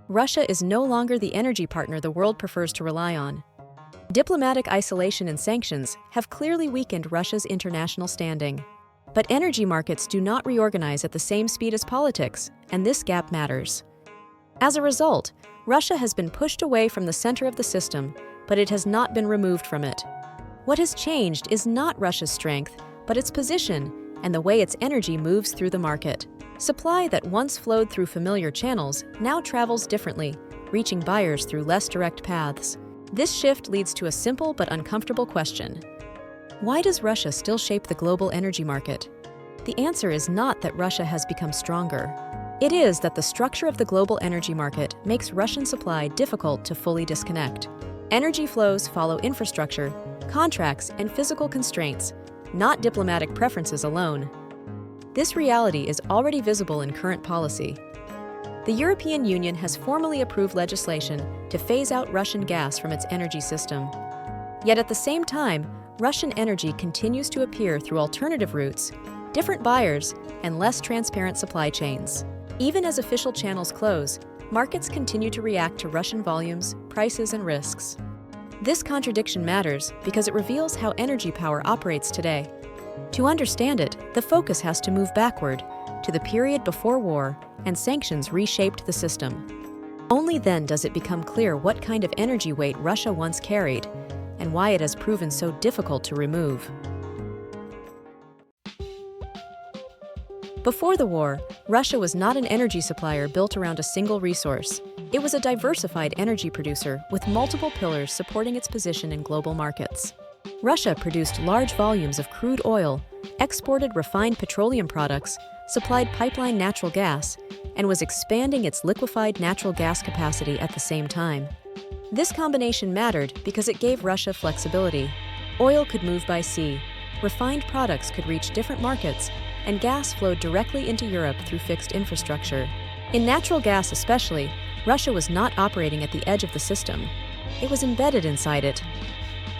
Russia is no longer the energy partner the world prefers to rely on. Diplomatic isolation and sanctions have clearly weakened Russia's international standing. But energy markets do not reorganize at the same speed as politics, and this gap matters. As a result, Russia has been pushed away from the center of the system, but it has not been removed from it. What has changed is not Russia's strength, but its position and the way its energy moves through the market. Supply that once flowed through familiar channels now travels differently, reaching buyers through less direct paths. This shift leads to a simple but uncomfortable question. Why does Russia still shape the global energy market? The answer is not that Russia has become stronger. It is that the structure of the global energy market makes Russian supply difficult to fully disconnect. Energy flows follow infrastructure, contracts, and physical constraints, not diplomatic preferences alone. This reality is already visible in current policy. The European Union has formally approved legislation to phase out Russian gas from its energy system. Yet at the same time, Russian energy continues to appear through alternative routes, different buyers, and less transparent supply chains. Even as official channels close, markets continue to react to Russian volumes, prices, and risks. This contradiction matters because it reveals how energy power operates today. To understand it, the focus has to move backward, to the period before war and sanctions reshaped the system. Only then does it become clear what kind of energy weight Russia once carried, and why it has proven so difficult to remove. Before the war, Russia was not an energy supplier built around a single resource. It was a diversified energy producer with multiple pillars supporting its position in global markets. Russia produced large volumes of crude oil, exported refined petroleum products, supplied pipeline natural gas, and was expanding its liquefied natural gas capacity at the same time. This combination mattered because it gave Russia flexibility. Oil could move by sea, refined products could reach different markets, and gas flowed directly into Europe through fixed infrastructure. In natural gas especially, Russia was not operating at the edge of the system. It was embedded inside it.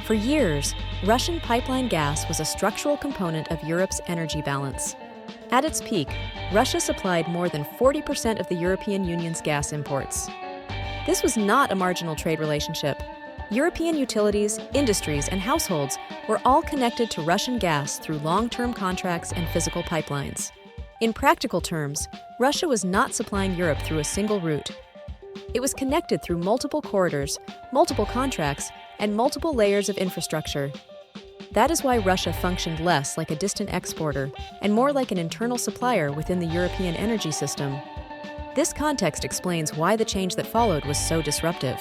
For years, Russian pipeline gas was a structural component of Europe's energy balance. At its peak, Russia supplied more than 40% of the European Union's gas imports. This was not a marginal trade relationship. European utilities, industries, and households were all connected to Russian gas through long-term contracts and physical pipelines. In practical terms, Russia was not supplying Europe through a single route. It was connected through multiple corridors, multiple contracts, and multiple layers of infrastructure. That is why Russia functioned less like a distant exporter and more like an internal supplier within the European energy system. This context explains why the change that followed was so disruptive.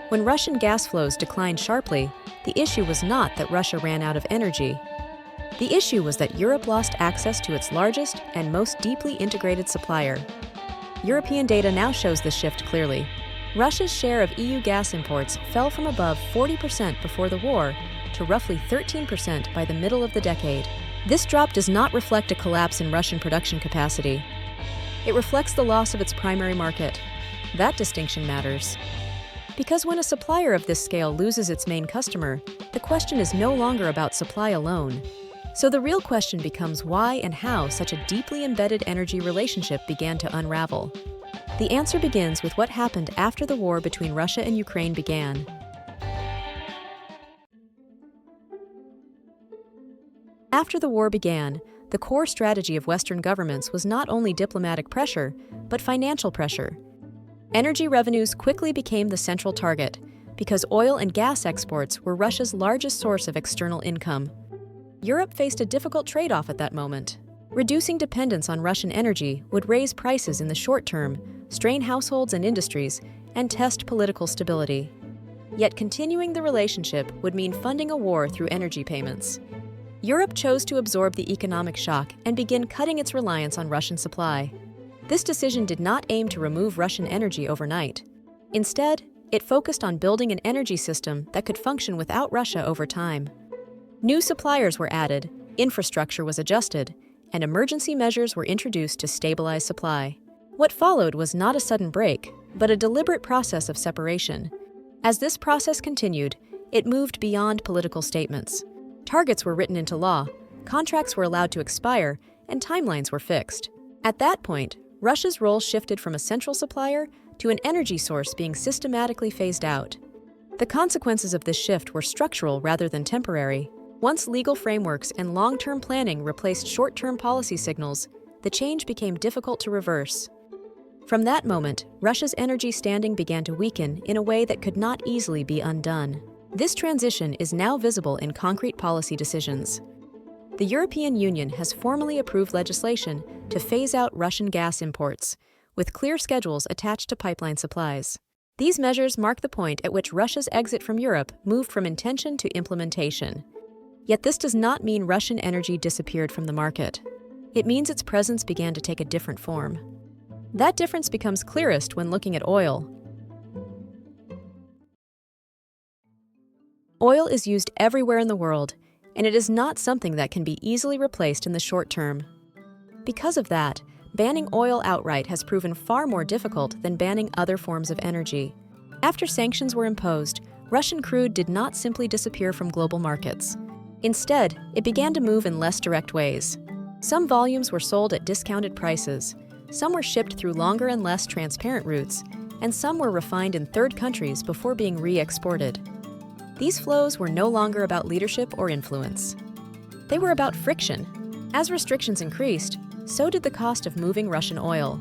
When Russian gas flows declined sharply, the issue was not that Russia ran out of energy. The issue was that Europe lost access to its largest and most deeply integrated supplier. European data now shows this shift clearly. Russia's share of EU gas imports fell from above 40% before the war to roughly 13% by the middle of the decade. This drop does not reflect a collapse in Russian production capacity. It reflects the loss of its primary market. That distinction matters. Because when a supplier of this scale loses its main customer, the question is no longer about supply alone. So the real question becomes why and how such a deeply embedded energy relationship began to unravel. The answer begins with what happened after the war between Russia and Ukraine began. After the war began, the core strategy of Western governments was not only diplomatic pressure, but financial pressure. Energy revenues quickly became the central target, because oil and gas exports were Russia's largest source of external income. Europe faced a difficult trade-off at that moment. Reducing dependence on Russian energy would raise prices in the short term, strain households and industries, and test political stability. Yet continuing the relationship would mean funding a war through energy payments. Europe chose to absorb the economic shock and begin cutting its reliance on Russian supply. This decision did not aim to remove Russian energy overnight. Instead, it focused on building an energy system that could function without Russia over time. New suppliers were added, infrastructure was adjusted, and emergency measures were introduced to stabilize supply. What followed was not a sudden break, but a deliberate process of separation. As this process continued, it moved beyond political statements. Targets were written into law, contracts were allowed to expire, and timelines were fixed. At that point, Russia's role shifted from a central supplier to an energy source being systematically phased out. The consequences of this shift were structural rather than temporary. Once legal frameworks and long-term planning replaced short-term policy signals, the change became difficult to reverse. From that moment, Russia's energy standing began to weaken in a way that could not easily be undone. This transition is now visible in concrete policy decisions. The European Union has formally approved legislation to phase out Russian gas imports, with clear schedules attached to pipeline supplies. These measures mark the point at which Russia's exit from Europe moved from intention to implementation. Yet this does not mean Russian energy disappeared from the market. It means its presence began to take a different form. That difference becomes clearest when looking at oil. Oil is used everywhere in the world, and it is not something that can be easily replaced in the short term. Because of that, banning oil outright has proven far more difficult than banning other forms of energy. After sanctions were imposed, Russian crude did not simply disappear from global markets. Instead, it began to move in less direct ways. Some volumes were sold at discounted prices, some were shipped through longer and less transparent routes, and some were refined in third countries before being re-exported. These flows were no longer about leadership or influence. They were about friction. As restrictions increased, so did the cost of moving Russian oil.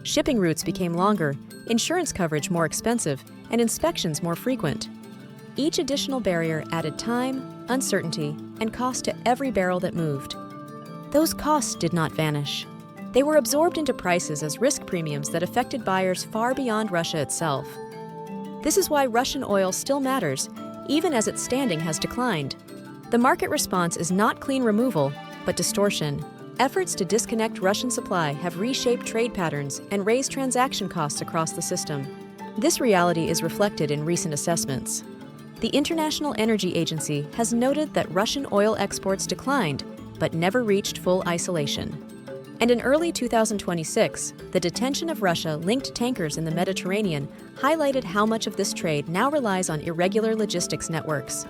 Shipping routes became longer, insurance coverage more expensive, and inspections more frequent. Each additional barrier added time, uncertainty, and cost to every barrel that moved. Those costs did not vanish. They were absorbed into prices as risk premiums that affected buyers far beyond Russia itself. This is why Russian oil still matters, even as its standing has declined. The market response is not clean removal, but distortion. Efforts to disconnect Russian supply have reshaped trade patterns and raised transaction costs across the system. This reality is reflected in recent assessments. The International Energy Agency has noted that Russian oil exports declined, but never reached full isolation. And in early 2026, the detention of Russia-linked tankers in the Mediterranean highlighted how much of this trade now relies on irregular logistics networks.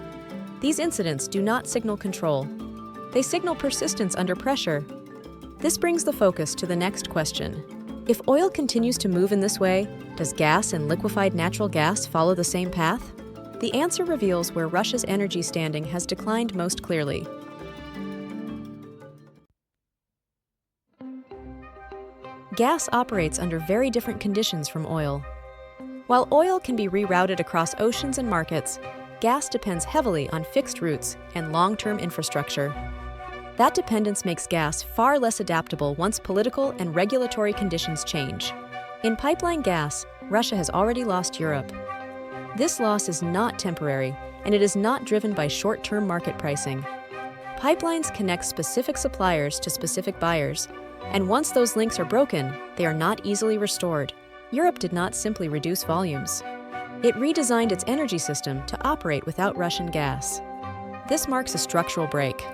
These incidents do not signal control. They signal persistence under pressure. This brings the focus to the next question. If oil continues to move in this way, does gas and liquefied natural gas follow the same path? The answer reveals where Russia's energy standing has declined most clearly. Gas operates under very different conditions from oil. While oil can be rerouted across oceans and markets, gas depends heavily on fixed routes and long-term infrastructure. That dependence makes gas far less adaptable once political and regulatory conditions change. In pipeline gas, Russia has already lost Europe. This loss is not temporary, and it is not driven by short-term market pricing. Pipelines connect specific suppliers to specific buyers, and once those links are broken, they are not easily restored. Europe did not simply reduce volumes. It redesigned its energy system to operate without Russian gas. This marks a structural break.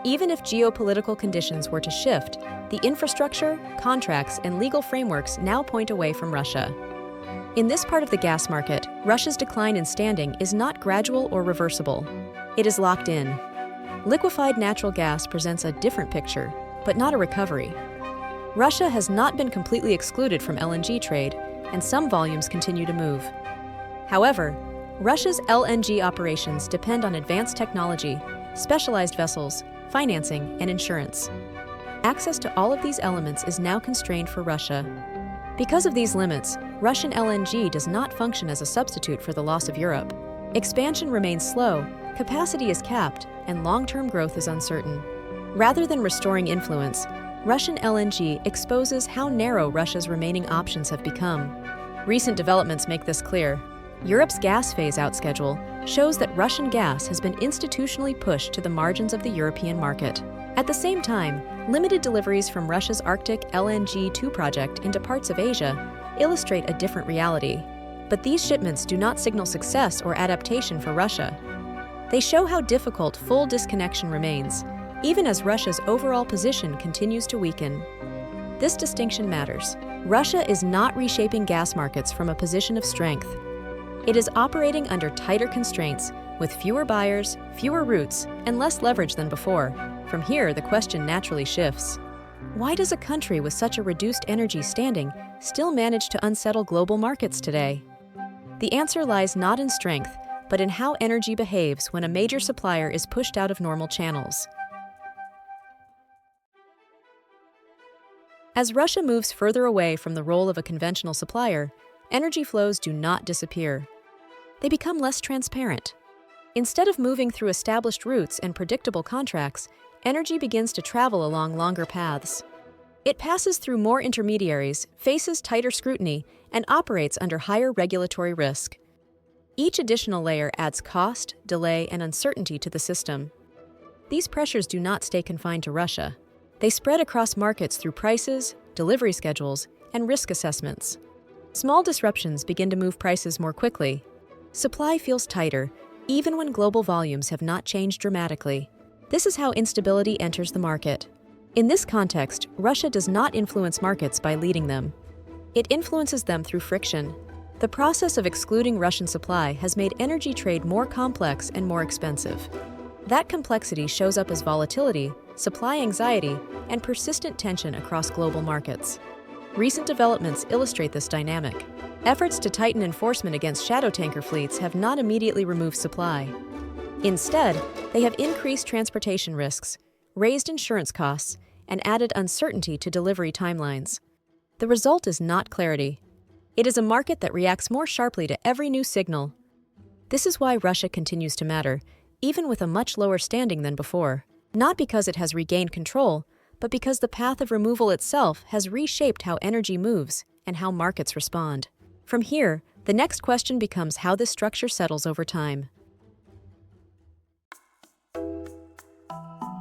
Even if geopolitical conditions were to shift, the infrastructure, contracts, and legal frameworks now point away from Russia. In this part of the gas market, Russia's decline in standing is not gradual or reversible. It is locked in. Liquefied natural gas presents a different picture, but not a recovery. Russia has not been completely excluded from LNG trade, and some volumes continue to move. However, Russia's LNG operations depend on advanced technology, specialized vessels, financing, and insurance. Access to all of these elements is now constrained for Russia. Because of these limits, Russian LNG does not function as a substitute for the loss of Europe. Expansion remains slow, capacity is capped, and long-term growth is uncertain. Rather than restoring influence, Russian LNG exposes how narrow Russia's remaining options have become. Recent developments make this clear. Europe's gas phase-out schedule shows that Russian gas has been institutionally pushed to the margins of the European market. At the same time, limited deliveries from Russia's Arctic LNG 2 project into parts of Asia illustrate a different reality. But these shipments do not signal success or adaptation for Russia. They show how difficult full disconnection remains, even as Russia's overall position continues to weaken. This distinction matters. Russia is not reshaping gas markets from a position of strength. It is operating under tighter constraints, with fewer buyers, fewer routes, and less leverage than before. From here, the question naturally shifts. Why does a country with such a reduced energy standing still manage to unsettle global markets today? The answer lies not in strength, but in how energy behaves when a major supplier is pushed out of normal channels. As Russia moves further away from the role of a conventional supplier, energy flows do not disappear. They become less transparent. Instead of moving through established routes and predictable contracts, energy begins to travel along longer paths. It passes through more intermediaries, faces tighter scrutiny, and operates under higher regulatory risk. Each additional layer adds cost, delay, and uncertainty to the system. These pressures do not stay confined to Russia. They spread across markets through prices, delivery schedules, and risk assessments. Small disruptions begin to move prices more quickly. Supply feels tighter, even when global volumes have not changed dramatically. This is how instability enters the market. In this context, Russia does not influence markets by leading them. It influences them through friction. The process of excluding Russian supply has made energy trade more complex and more expensive. That complexity shows up as volatility, supply anxiety, and persistent tension across global markets. Recent developments illustrate this dynamic. Efforts to tighten enforcement against shadow tanker fleets have not immediately removed supply. Instead, they have increased transportation risks, raised insurance costs, and added uncertainty to delivery timelines. The result is not clarity. It is a market that reacts more sharply to every new signal. This is why Russia continues to matter, even with a much lower standing than before. Not because it has regained control, but because the path of removal itself has reshaped how energy moves and how markets respond. From here, the next question becomes how this structure settles over time.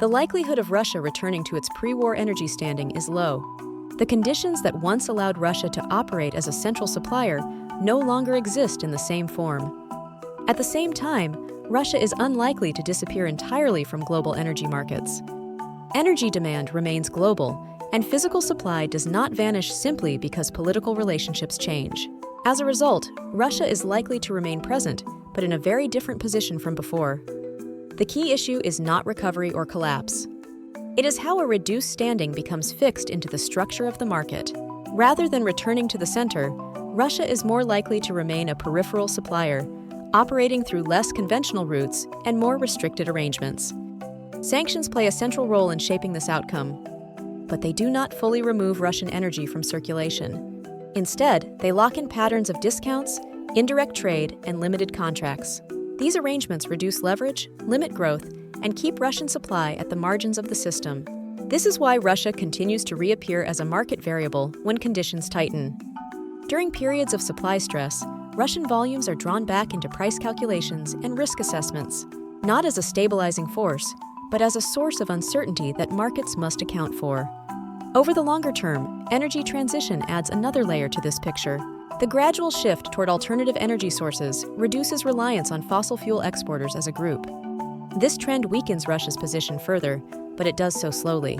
The likelihood of Russia returning to its pre-war energy standing is low. The conditions that once allowed Russia to operate as a central supplier no longer exist in the same form. At the same time, Russia is unlikely to disappear entirely from global energy markets. Energy demand remains global, and physical supply does not vanish simply because political relationships change. As a result, Russia is likely to remain present, but in a very different position from before. The key issue is not recovery or collapse. It is how a reduced standing becomes fixed into the structure of the market. Rather than returning to the center, Russia is more likely to remain a peripheral supplier, operating through less conventional routes and more restricted arrangements. Sanctions play a central role in shaping this outcome, but they do not fully remove Russian energy from circulation. Instead, they lock in patterns of discounts, indirect trade, and limited contracts. These arrangements reduce leverage, limit growth, and keep Russian supply at the margins of the system. This is why Russia continues to reappear as a market variable when conditions tighten. During periods of supply stress, Russian volumes are drawn back into price calculations and risk assessments, not as a stabilizing force, but as a source of uncertainty that markets must account for. Over the longer term, energy transition adds another layer to this picture. The gradual shift toward alternative energy sources reduces reliance on fossil fuel exporters as a group. This trend weakens Russia's position further, but it does so slowly.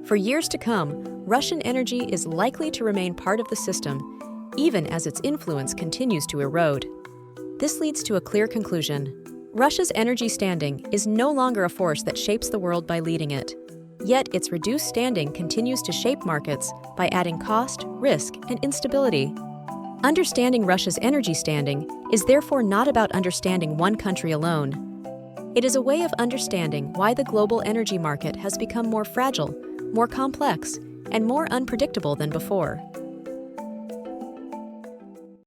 For years to come, Russian energy is likely to remain part of the system, even as its influence continues to erode. This leads to a clear conclusion. Russia's energy standing is no longer a force that shapes the world by leading it. Yet its reduced standing continues to shape markets by adding cost, risk, and instability. Understanding Russia's energy standing is therefore not about understanding one country alone. It is a way of understanding why the global energy market has become more fragile, more complex, and more unpredictable than before.